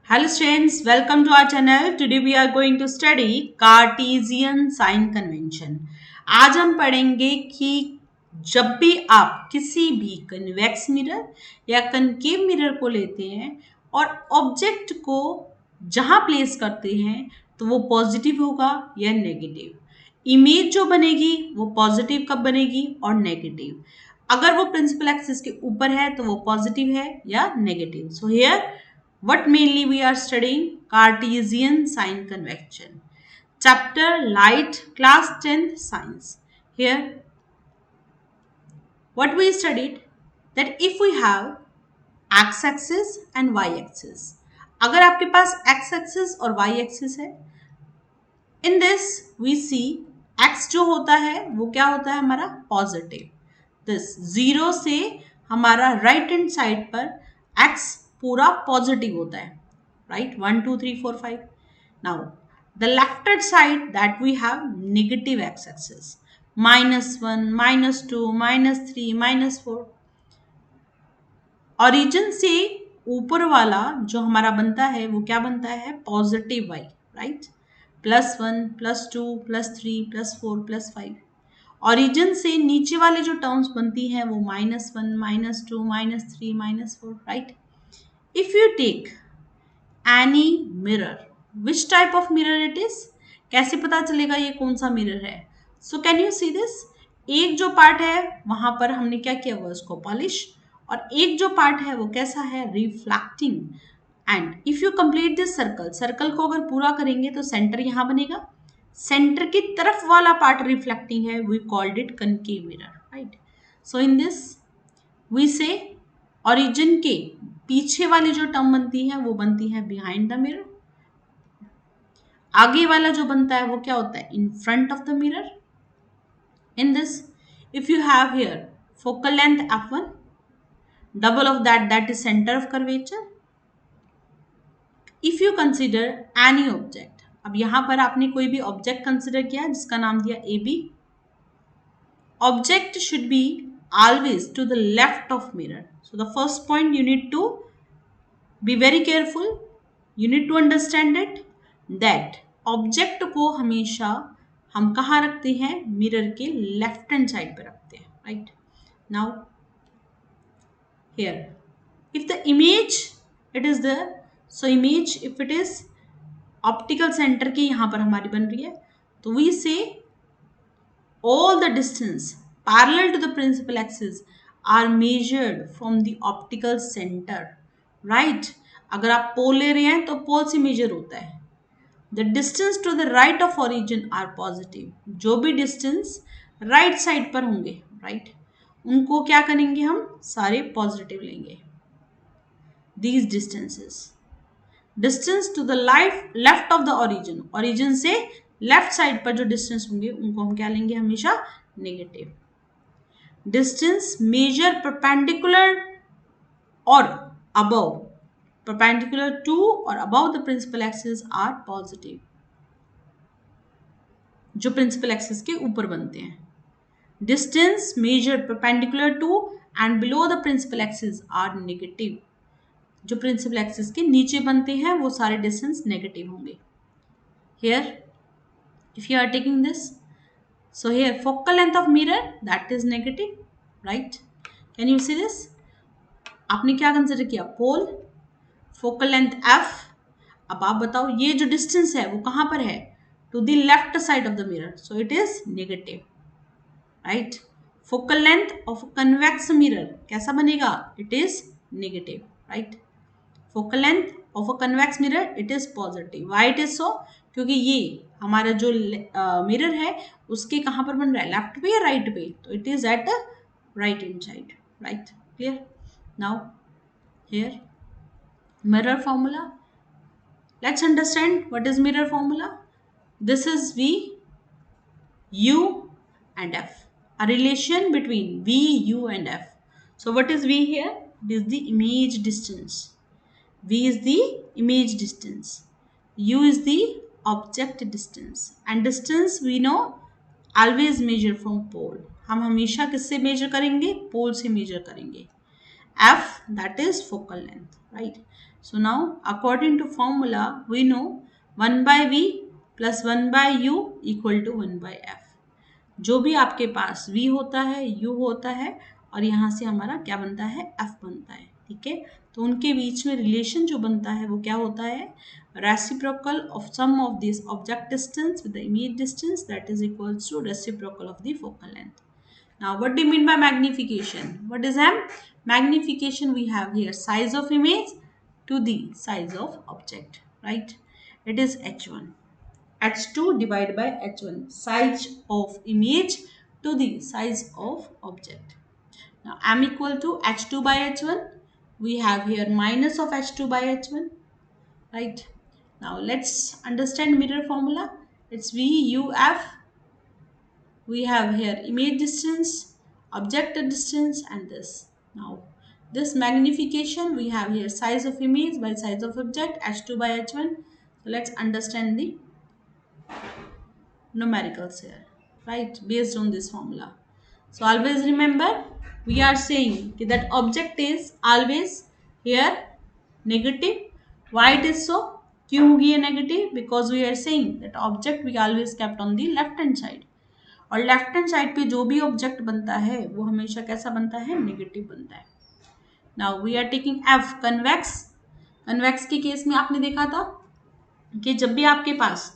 Hello students, welcome to our channel. Today we are going to study Cartesian sign convention. आज हम पढ़ेंगे कि जब भी आप किसी भी कन्वेक्स मिरर या कनकेव मिरर को लेते हैं और ऑब्जेक्ट को जहां प्लेस करते हैं तो वो पॉजिटिव होगा या नेगेटिव। इमेज जो बनेगी वो पॉजिटिव कब बनेगी और नेगेटिव। अगर वो प्रिंसिपल एक्सिस के ऊपर है तो वो पॉजिटिव है या negative. So here what mainly we are studying? Cartesian sign convention. Chapter Light, class 10th science. Here what we studied, that if we have x axis and y axis, अगर आपके पास x axis और y axis है, in this we see x जो होता है वो क्या होता है हमारा पॉजिटिव। दिस 0 से हमारा राइट हैंड साइड पर x पूरा पॉजिटिव होता है, right? 1 2 3 4 5. Now the left hand side that we have negative x axis, -1 -2 -3 -4. Origin से ऊपर वाला जो हमारा बनता है वो क्या बनता है पॉजिटिव y, राइट? +1 +2 +3 +4 +5. ओरिजिन से नीचे वाले जो टर्म्स बनती हैं वो -1 -2 -3 -4, right? If you take any mirror, which type of mirror it is, कैसे पता चलेगा ये कौन सा मिरर है? So can you see this, एक जो पार्ट है वहां पर हमने क्या किया हुआ उसको पॉलिश, और एक जो पार्ट है वो कैसा है reflecting. And if you complete this circle, circle को अगर पूरा करेंगे तो सेंटर यहां बनेगा, सेंटर की तरफ वाला पार्ट रिफ्लेक्टिंग है, we called it concave mirror, right? So in this we say origin के पीछे वाली जो टर्म बनती है वो बनती है बिहाइंड द मिरर, आगे वाला जो बनता है वो क्या होता है in front of the mirror. In this if you have here focal length f1, double of that is centre of curvature. If you consider any object, अब यहां पर आपने कोई भी ऑब्जेक्ट कंसिडर किया जिसका नाम दिया A B, object should be always to the left of mirror. So the first point you need to be very careful, you need to understand it that object को हमेशा हम कहाँ रखते हैं मिरर के लेफ्ट हैंड साइड पे रखते हैं, right? Now here if the image it is the, so image if it is optical centre की यहाँ पर हमारी बन रही है तो वी से all the distance parallel to the principal axis are measured from the optical center, right? अगर आप पोल ले रहे हैं तो पोल से मेजर होता है। The distance to the right of origin are positive, जो भी डिस्टेंस राइट साइड पर होंगे, राइट, उनको क्या करेंगे हम सारे पॉजिटिव लेंगे। These distances, distance to the left of the origin, origin से लेफ्ट साइड पर जो डिस्टेंस होंगे उनको हम क्या लेंगे हमेशा नेगेटिव। डिस्टेंस मेजर परपेंडिकुलर और अबव, परपेंडिकुलर टू और above the principal axis are positive, जो प्रिंसिपल एक्सिस के ऊपर बनते हैं। Distance measure perpendicular to and below the principal axis are negative, जो प्रिंसिपल एक्सिस के नीचे बनते हैं वो सारे डिस्टेंस नेगेटिव होंगे। Here if you are taking this, so here focal length of mirror that is negative, right? Can you see this? आपने क्या कंसिडर किया पोल, फोकल लेंथ f। अब आप बताओ ये जो डिस्टेंस है वो कहां पर है to the left side of the mirror, so it is negative, right? Focal length of convex mirror कैसा बनेगा, it is negative, right? Focal length of a convex mirror it is positive. Why it is so, क्योंकि ये हमारा जो mirror है उसके कहाँ पर बन रहा है लेफ्ट पे या राइट पे, तो it is at right hand side, right? Clear? Now here mirror formula, let's understand what is mirror formula. This is V U and F, a relation between V U and F. So what is V here? It is the image distance. V is the image distance, U is the object distance, and distance we know always measure from pole, हम हमेशा किससे major करेंगे पोल से major करेंगे। F that is focal length, right? So now according to formula we know 1 by v plus 1 by u equal to 1 by f. जो भी आपके पास v होता है u होता है और यहाँ से हमारा क्या बनता है f बनता है, ठीक है। तो उनके बीच में रिलेशन जो बनता है वो क्या होता है, reciprocal of sum of this object distance with the image distance that is equals to reciprocal of the focal length. Now what do you mean by magnification? What is m? Magnification we have here size of image to the size of object, right? It is h1. h2 divided by h1, size of image to the size of object. Now m equal to h2 by h1. We have here minus of h2 by h1, right? Now let's understand mirror formula. It's v u f. We have here image distance, object distance, and this. Now this magnification we have here size of image by size of object h2 by h1. So let's understand the numericals here, right, based on this formula. So always remember we are saying that object is always here negative. Why it is so? क्यों होगी ये negative? Because we are saying that object we always kept on the left hand side, और left hand side पे जो भी object बनता है वो हमेशा कैसा बनता है, नेगेटिव बनता है. Now we are taking F convex. Convex के केस में आपने देखा था कि जब भी आपके पास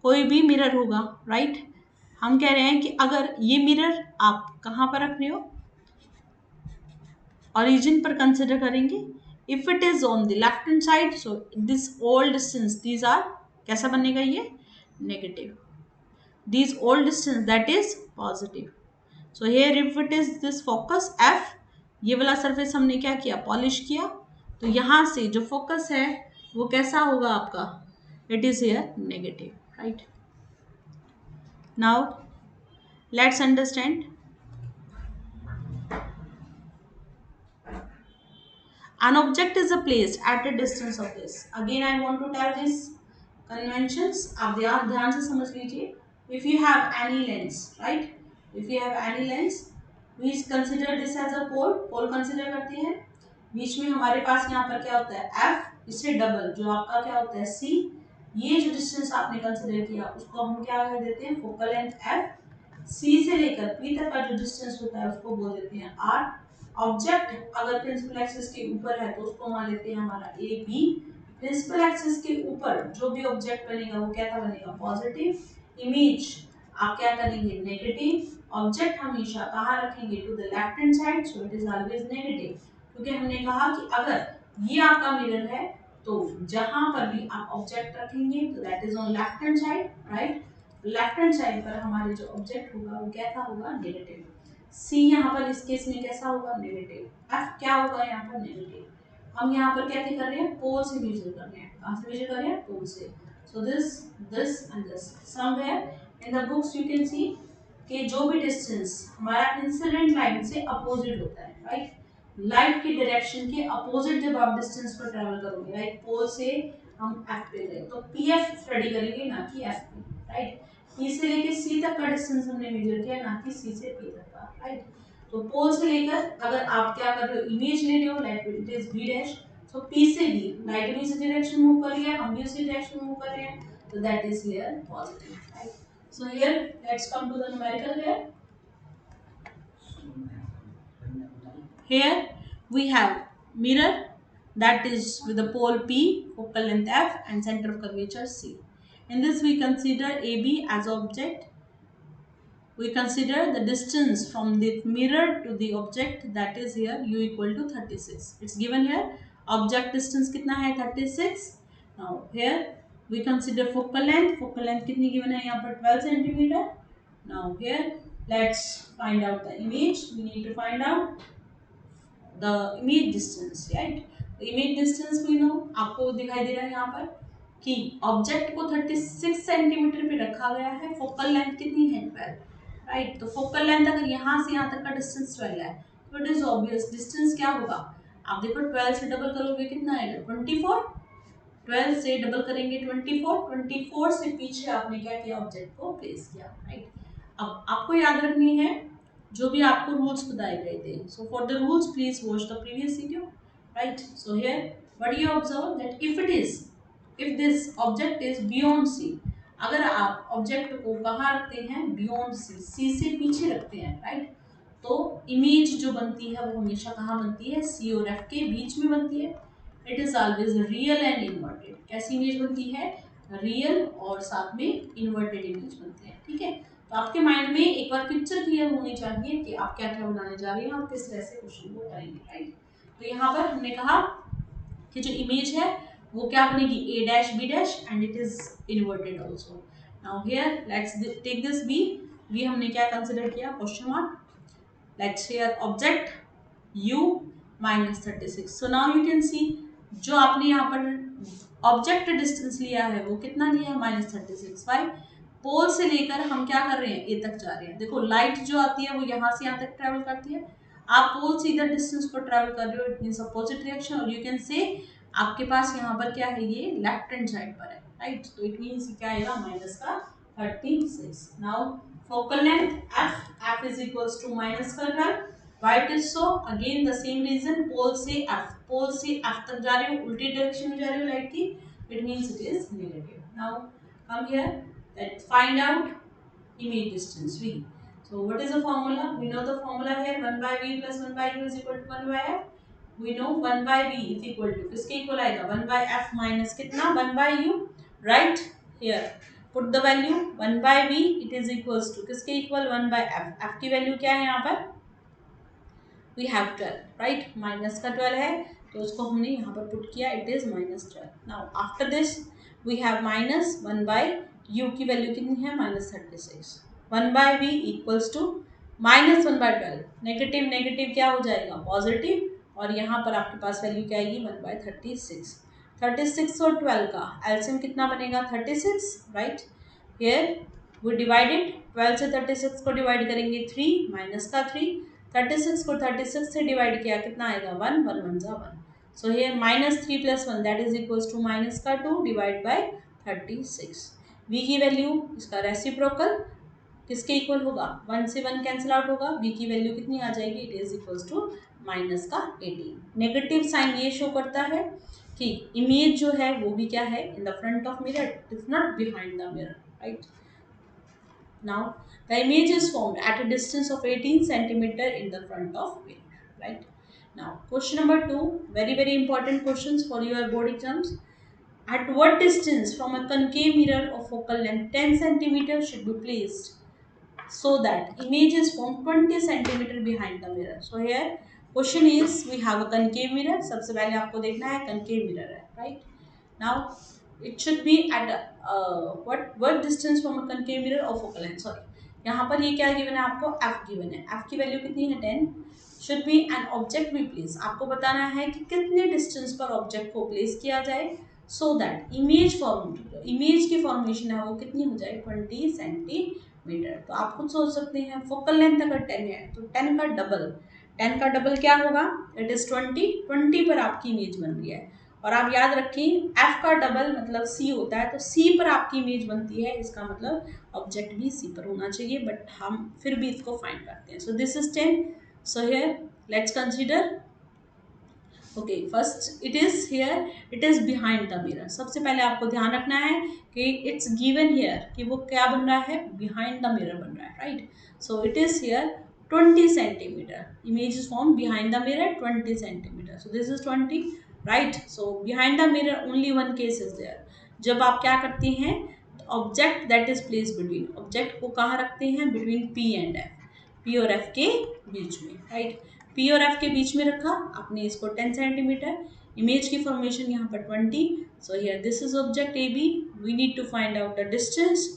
कोई भी मिरर होगा, राइट, हम कह रहे हैं कि अगर ये मिरर आप कहाँ पर रख रहे हो, ओरिजिन पर कंसिडर करेंगे. If it is on the left hand side so this all distance these are कैसा बनेगा, ये negative. These all distance that is positive. So here if it is this focus f, ये वाला surface हमने क्या किया, polish किया, तो यहाँ से जो फोकस है वो कैसा होगा आपका, it is here negative, right? Now let's understand. An object is placed at a distance of this. Again I want to tell this conventions, आप ध्यान से समझ लीजिए. If you have any lens, right? If you have any lens, we consider this as a pole. Pole consider करते हैं. बीच में हमारे पास यहाँ पर क्या होता है, f, इससे डबल जो आपका क्या होता है, c. ये जो डिस्टेंस आपने कंसिडर किया उसको हम क्या कर देते हैं, फोकल लेंथ f. c से लेकर p तक का जो डिस्टेंस होता है उसको बोल देते हैं r. ऑब्जेक्ट अगर प्रिंसिपल एक्सिस के ऊपर है तो उसको मान लेते हैं हमारा ए बी. प्रिंसिपल एक्सिस के ऊपर जो भी ऑब्जेक्ट बनेगा वो क्या बनेगा, पॉजिटिव. इमेज आप क्या करेंगे, नेगेटिव. ऑब्जेक्ट हमेशा कहाँ रखेंगे, to the left hand side, so it is always negative. क्योंकि हमने कहा कि अगर ये आपका मिरर है तो जहां पर भी आप ऑब्जेक्ट रखेंगे तो that is on left hand side, right. Left hand side पर हमारे जो ऑब्जेक्ट होगा वो कैसा होगा, नेगेटिव. सी यहाँ पर इस केस में कैसा होगा, नेगेटिव. एफ क्या होगा यहाँ पर, नेगेटिव. हम यहाँ पर क्या कर रहे हैं, पोल से मेजर कर रहे हैं. कहाँ से मेजर कर रहे हैं, पोल से. So this and this somewhere in the books you can सी कि जो भी डिस्टेंस हमारा इंसिडेंट लाइन से अपोजिट होता है, राइट. लाइट की डायरेक्शन के अपोजिट जब आप डिस्टेंस पर ट्रैवल करोगे, राइट, पोल से हम एफ पे गए तो पी एफ स्टडी करेंगे ना कि एफ पे, राइट. पी से लेके सी तक का डिस्टेंस हमने मेजर किया ना कि सी से पी तक का, राइट. तो पोल से लेकर अगर आप क्या कर रहे हो, इमेज ले रहे हो, light it is B dash. So P से बी, लाइट भी इसी डायरेक्शन मूव कर रही है, हम भी उसी डायरेक्शन मूव कर रहे हैं, तो that is here positive, right. So here let's come to the numerical. Here we have mirror that is with the pole P, focal length F and center of curvature C. In this we consider AB as object. We consider the distance from the mirror to the object, that is here u equal to 36. It's given here. Object distance कितना है, 36. Now here we consider focal length. Focal length कितनी given है यहाँ पर, 12 centimeter. Now here let's find out the image. We need to find out the image distance, right? The image distance we know, आपको दिखाई दे रहा है यहाँ पर कि ऑब्जेक्ट को 36 सेंटीमीटर पे रखा गया है. फोकल लेंथ कितनी है, 12, राइट. तो फोकल लेंथ अगर यहाँ से यहाँ तक का डिस्टेंस 12 है तो इट इज ऑब्वियस डिस्टेंस क्या होगा, आप देखो 12 से डबल करोगे कितना आएगा, 24. 12 से डबल करेंगे 24. 24 से पीछे आपने क्या किया, ऑब्जेक्ट को प्लेस किया, राइट. अब आपको याद रखनी है जो भी आपको रूल्स बताए गए थे. So for the rules please watch the previous video, right. So here But you observe that if this object is beyond C, अगर आप ऑब्जेक्ट को कहाँ रखते हैं, बियॉन्ड सी, सी से पीछे रखते हैं, राइट, तो इमेज जो बनती है वो हमेशा कहाँ बनती है, सी और एफ के बीच में बनती है। It is always real and inverted. कैसी इमेज बनती है, रियल और साथ में इन्वर्टेड इमेज बनते हैं, ठीक है। तो आपके माइंड में एक बार पिक्चर क्लियर होनी चाहिए कि आप क्या क्या बनाने जा रहे हैं और किस तरह से क्वेश्चन को करेंगे, राइट। तो यहाँ पर हमने कहा कि जो इमेज है वो क्या बनेगी, a dash b dash and it is inverted also. Now here let's take this b, b हमने क्या कंसिडर किया, question mark. Let's here object u minus 36. So now you can see जो आपने यहाँ पर ऑब्जेक्ट डिस्टेंस लिया है वो कितना लिया है, -36। वाई, पोल से लेकर हम क्या कर रहे हैं, ए तक जा रहे हैं। देखो लाइट जो आती है वो यहाँ से यहाँ तक ट्रेवल करती है, आप पोल से इधर डिस्टेंस को ट्रेवल कर रहे हो, इट मींस अपोजिट डायरेक्शन। और यू कैन से आपके पास यहाँ पर क्या है, ये लेफ्ट हैंड साइड पर है, राइट। तो इट मींस क्या आएगा, माइनस का 36। Now focal length f is equals to minus का 12। Why it is so? Again the same reason, पोल से f तक जा रहे हो, उल्टी डायरेक्शन में जा रहे हो लाइट की, it means it is negative. Now come here, let's find out image distance v. So what is the formula? We know the formula here, 1 by v plus 1 by u is equal to 1 by f. We know 1 by v is equal to, किसके equal आएगा, 1 by f minus कितना, 1 by u, right। here put the value 1 by v, it is equals to किसके equal, 1 by f। f की value क्या है यहाँ पर, we have 12, right, minus का 12 है तो उसको हमने यहाँ पर पुट किया, it is -12। Now after this we have minus 1 by u की वैल्यू कितनी है, -36। 1 by v equals to -1 by 12, negative negative क्या हो जाएगा, पॉजिटिव, और यहाँ पर आपके पास वैल्यू क्या आएगी, 1 by 36। 36 और 12 का एलसीएम कितना बनेगा, 36, राइट। हियर वी डिवाइडेड, 12 से 36 को डिवाइड करेंगे 3, माइनस का 3, 36 को 36 से डिवाइड किया कितना आएगा, 1, 1 1 जा 1। So here -3 + 1 that is equals to minus का 2 डिवाइड बाय 36। v की वैल्यू, इसका रेसिप्रोकल किसके इक्वल होगा, 1 से 1 कैंसिल आउट होगा, v की वैल्यू कितनी आ जाएगी, it is equals to minus का 18। नेगेटिव साइन ये शो करता है कि इमेज जो है वो भी क्या है, in the front of mirror, it is not behind the mirror, right. Now the image is formed at a distance of 18 centimeter in the front of mirror, right? Now question number 2, very important questions for your board exams. At what distance from a concave mirror of focal length 10 centimeter should be placed so that image is formed 20 centimeter behind the mirror? So here question is, we have a concave mirror, सबसे पहले आपको देखना है concave mirror है, right? Now it should be at what distance from a concave mirror or focal length, sorry, यहाँ पर ये क्या गिवन है आपको, f गिवन है, f की वैल्यू कितनी है, 10। should be an object be placed, आपको बताना है कि कितने डिस्टेंस पर ऑब्जेक्ट को प्लेस किया जाए so that image form, image की फॉर्मेशन है वो कितनी हो जाए, 20 सेंटीमीटर। तो आप खुद सोच सकते हैं, फोकल लेंथ अगर 10 है तो 10 का डबल, 10 का डबल क्या होगा, इट इज 20 पर आपकी इमेज बन रही है। और आप याद रखें f का डबल मतलब c होता है, तो c पर आपकी इमेज बनती है, इसका मतलब ऑब्जेक्ट भी c पर होना चाहिए, बट हम फिर भी इसको फाइंड करते हैं। सो this is 10। So here let's consider, okay first it is here, it is behind the mirror. सबसे पहले आपको ध्यान रखना है कि इट्स गिवन हियर कि वो क्या बन रहा है, बिहाइंड द मिरर बन रहा है, right. So it is here 20 centimetre, image is form behind the mirror 20 centimetre. So this is 20, right. So behind the mirror only one case is there, जब आप क्या करते हैं, object that is place between, object को कहाँ रखते हैं, between p and f, p और f के बीच में, राइट। p और f के बीच में रखा आपने इसको 10 सेंटीमीटर, इमेज की फॉर्मेशन यहाँ पर 20। So here this is object A B, we need to find out the distance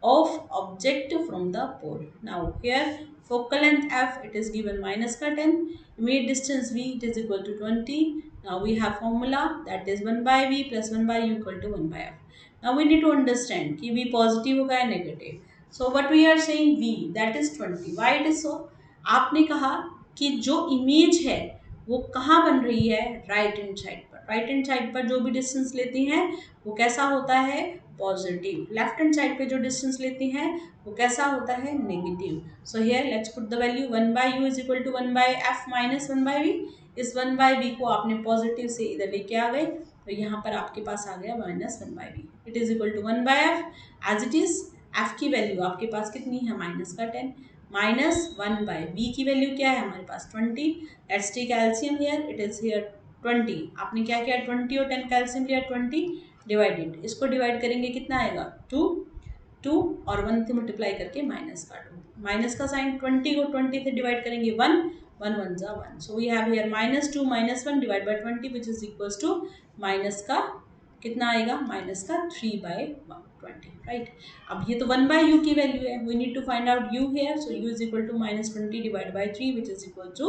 of object from the pole. Now here focal length f, it is given minus का 10, image distance v, it is equal to 20. Now we have formula that is 1 by v plus 1 by u equal to 1 by f. Now we need to understand कि v positive होगा या negative. So what we are saying, v that is 20. Why it is so? आपने कहा कि जो image है वो कहाँ बन रही है, राइट हैंड साइड पर, राइट हैंड साइड पर जो भी डिस्टेंस लेती हैं वो कैसा होता है, पॉजिटिव। लेफ्ट हैंड साइड पे जो डिस्टेंस लेती हैं वो कैसा होता है, negative. So here let's put the value 1 by u is equal to 1 by f minus 1 by v। इस 1/v को आपने पॉजिटिव से इधर लेके आ गए, तो यहाँ पर आपके पास आ गया -1/v। It is equal to 1/f as it is. f की वैल्यू आपके पास कितनी है -10, -1/v की वैल्यू क्या है हमारे पास 20। Let's take LCM here, it is here 20। आपने क्या किया 20 और 10 का एलसीएम लिया 20 डिवाइडेड, इसको डिवाइड करेंगे कितना आएगा 2, 2 और 1 से मल्टीप्लाई करके माइनस का 2, माइनस का साइन 20 को 20 से डिवाइड करेंगे 1, 1 1 जा 1, so we have here -2 -1 divide by 20 which is equals to minus का कितना आएगा -3/20, राइट। अब ये तो 1/u की वैल्यू है, we need to find out u here, so u is equal to -20 divide by 3 which is equal to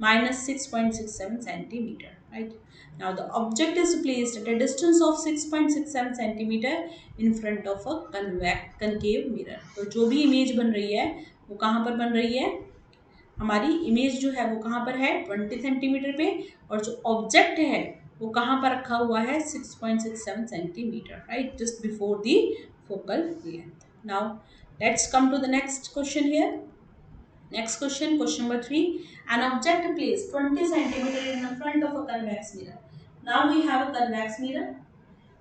-6.67 centimeter, right. Now the object is placed at a distance of 6.67 centimeter in front of a concave mirror। तो जो भी image बन रही है वो कहाँ पर बन रही है, हमारी इमेज जो है वो कहाँ पर है 20 सेंटीमीटर पे, और जो ऑब्जेक्ट है वो कहाँ पर रखा हुआ है 6.67 centimetre, right, just before the focal length. Now let's come to the next question here. Next question, question number 3. An object placed 20 centimeter in the front of a convex mirror. Now we have a convex mirror.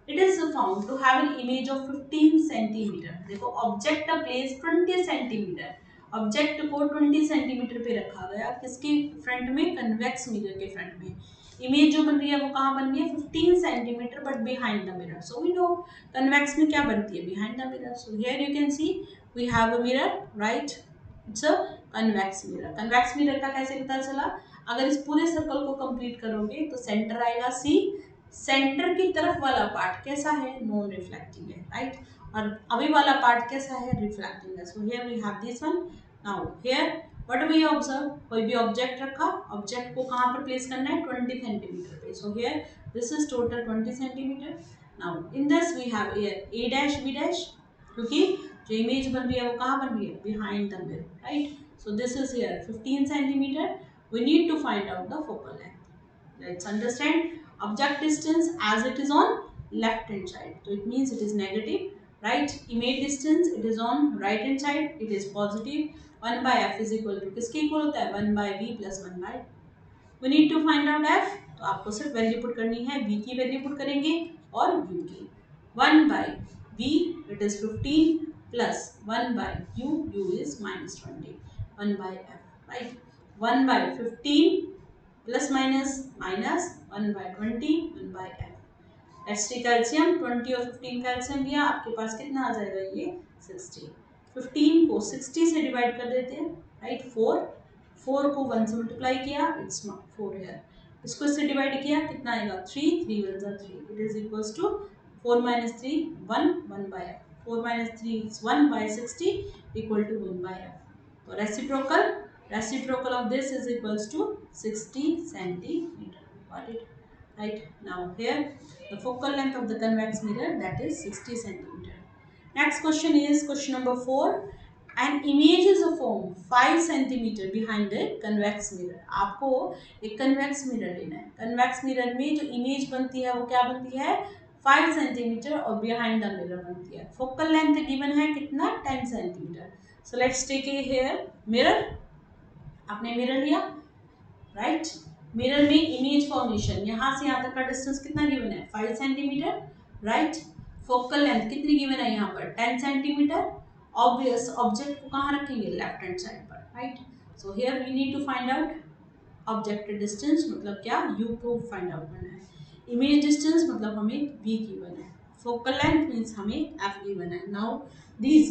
It is found to have an image of 15 centimeter. देखो object place 20 centimetre, object को 20 centimetre पे रखा गया, किसके front में, convex mirror के front में। Image जो बन रही है वो कहाँ बन रही है 15 centimetre but behind the mirror. So we know convex में क्या बनती है behind the mirror. So here you can see we have a mirror, right, it's a convex mirror. Convex mirror का कैसे पता चला, अगर इस पूरे सर्कल को कंप्लीट करोगे तो सेंटर आएगा सी, सेंटर की तरफ वाला पार्ट कैसा है नॉन रिफ्लेक्टिंग है, राइट, और अभी वाला पार्ट कैसा है रिफ्लेक्टिंग है। So here we have this one. Now here what we observe, कोई भी ऑब्जेक्ट रखा, ऑब्जेक्ट को कहाँ पर प्लेस करना है 20 सेंटीमीटर पे। So here this is total 20 centimetre. Now in this we have here a dash b dash, क्योंकि जो इमेज बन रही है वो कहाँ बन रही है behind the mirror, right. So this is here 15 centimetre, we need to find out the focal length. Let's understand object distance as it is on left hand side, so it means it is negative, right। Image distance it is on right hand side, it is positive। 1/f is equal to किसके equal होता है 1/v plus 1/, we need to find out f, तो आपको सिर्फ value put करनी है, v की value put करेंगे और u की। 1/v it is 15 plus 1/u, u is -20, 1/f, right। 1/15 plus minus minus 1/20 1/f। Let's take calcium, 20 और 15 कैल्शियम लिया, आपके पास कितना आ जाएगा ये 60। 15 को 60 से डिवाइड कर देते हैं, राइट, 4 को 1 से मल्टीप्लाई किया, इट्स 4 है, इसको इससे डिवाइड किया कितना आएगा 3, 3 1 जा 3, it is equals to 4 - 3 1 1/f, 4 - 3 is 1/60 equal to 1/f। तो reciprocal of this is equals to 60 centimeter, got it, right। Now here the focal length of the convex mirror, that is 60 centimeter। Next question is question number 4। an image is formed 5 centimeter behind a convex mirror। आपको एक convex mirror लेना है, convex mirror में जो image बनती है वो क्या बनती है 5 सेंटीमीटर और बिहाइंड द मिरर बनती है। फोकल लेंथ गिवन है कितना 10 centimetre. So let's take a here mirror, आपने मिरर लिया, राइट, मिरर में इमेज फॉर्मेशन यहाँ से यहाँ तक का डिस्टेंस कितना गिवन है 5 सेंटीमीटर, राइट। फोकल लेंथ कितनी गिवन है यहाँ पर 10 सेंटीमीटर। ऑब्वियस ऑब्जेक्ट को कहाँ रखेंगे लेफ्ट हैंड साइड पर, right. So here we need to find out object distance, मतलब क्या u को फाइंड आउट करना है। इमेज डिस्टेंस मतलब हमें v गिवन है, फोकल लेंथ मीन्स हमें f गिवन है। नाउ दीज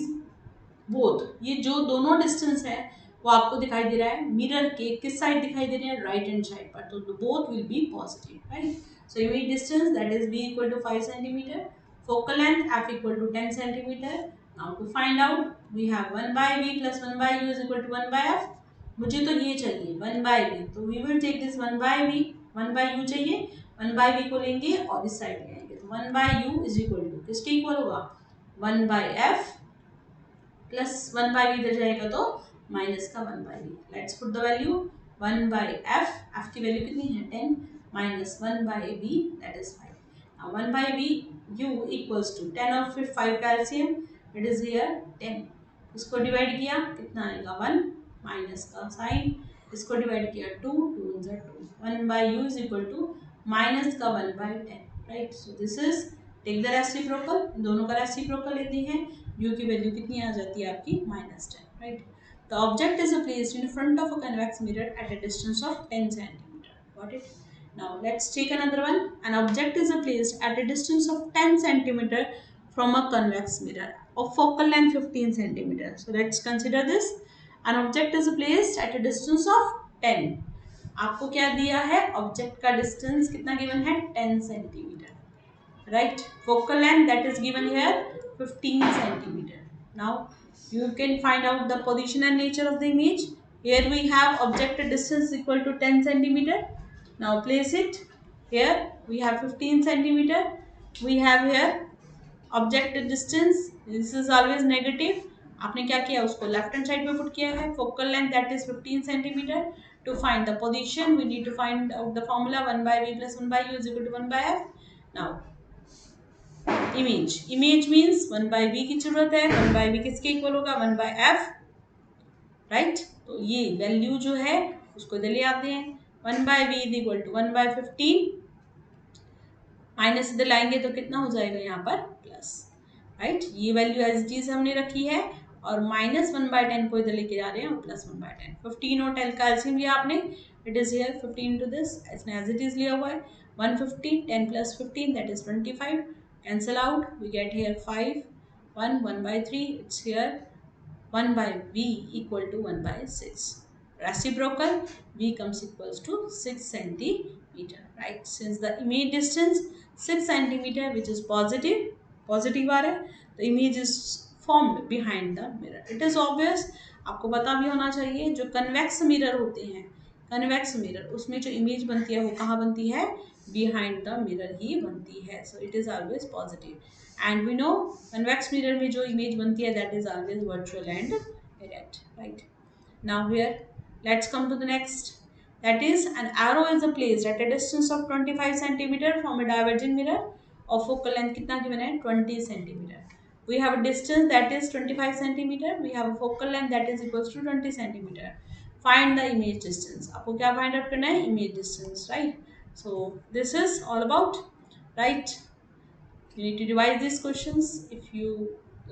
बोथ, ये जो दोनों डिस्टेंस है वो आपको दिखाई दे रहा है मिरर के किस साइड दिखाई दे रहे हैं राइट हैंड साइड पर, तो both will be positive, right. So image distance that is v equal to 5 centimetre, focal length f equal to 10 centimetre. Now to find out we have 1/v plus 1/u is equal to 1/f। मुझे तो ये चाहिए 1/v, तो we will take this 1/v, 1/u चाहिए, 1/v को लेंगे और इस साइड ले आएंगे, तो 1/u इज इक्वल टू किसके इक्वल होगा 1/f प्लस 1/v इधर जाएगा तो माइनस का 1/v। Let's put the value 1/f, f की वैल्यू कितनी है 10 minus 1/v that is 5। Now 1/v u equals to 10 और फिर 5 कैल्शियम, इट इज हियर 10, इसको डिवाइड किया कितना आएगा 1 माइनस का साइन इसको डिवाइड किया 2, 2 in 2, 1 by U is equal to minus का 1/10, right. So this is take the reciprocal, दोनों का रेसिप्रोकल लेते हैं, यू की वैल्यू कितनी आ जाती है आपकी -10, right. The object is placed in front of a convex mirror at a distance of 10 centimeter. Got it? Now let's take another one. An object is placed at a distance of 10 centimeter from a convex mirror of focal length 15 centimeter. So let's consider this. An object is placed at a distance of 10. आपको क्या दिया है, object का distance कितना given है, 10 centimetre, right? Focal length that is given here 15 centimeter. Now you can find out the position and nature of the image. Here we have object distance equal to 10 centimeter. Now place it here. We have 15 centimeter. We have here object distance, this is always negative, आपने क्या किया, उसको left hand side में put किया है। Focal length that is 15 centimetre. To find the position we need to find out the formula 1/v + 1/u is equal to 1/f। Now image, image means 1/v की जरूरत है, 1/v किसके equal होगा, 1/f, right. तो ये value जो है उसको इधर ले आते हैं, 1/v is equal to 1/15, minus इधर लाएंगे तो कितना हो जाएगा यहाँ पर प्लस, राइट। ये वैल्यू एज इट इज हमने रखी है और -1/10 को इधर लेके जा रहे हैं और +1/10। 15 और 10 का एलसीएम लिया आपने, it is here 15 to this, इसने एज इट इज लिया हुआ है 150, 10 + 15 that is 25, cancel out, we get here 5, 1/3, it's here 1/v equal to 1/6. Reciprocal, v comes equals to 6 centimeter, right? Since the image distance 6 centimeter, which is positive, positive आ रहा है, the image is formed behind the mirror. It is obvious, आपको पता भी होना चाहिए, जो convex mirror होते हैं, convex mirror, उसमें जो image बनती है वो कहाँ बनती है, behind the mirror ही बनती है. So it is always positive. And we know convex mirror में जो image बनती है that is always virtual and direct, right? Now here let's come to the next, that is an arrow is placed at a distance of 25 centimeter from a diverging mirror of focal length कितना given है, 20 centimeter. We have a distance that is 25 centimeter, we have a focal length that is equals to 20 centimeter. Find the image distance, आपको क्या find out करना है, image distance, right? So this is all about, right? You need to revise these questions. If you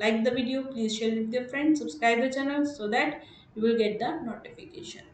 like the video, please share it with your friends, subscribe the channel so that you will get the notification.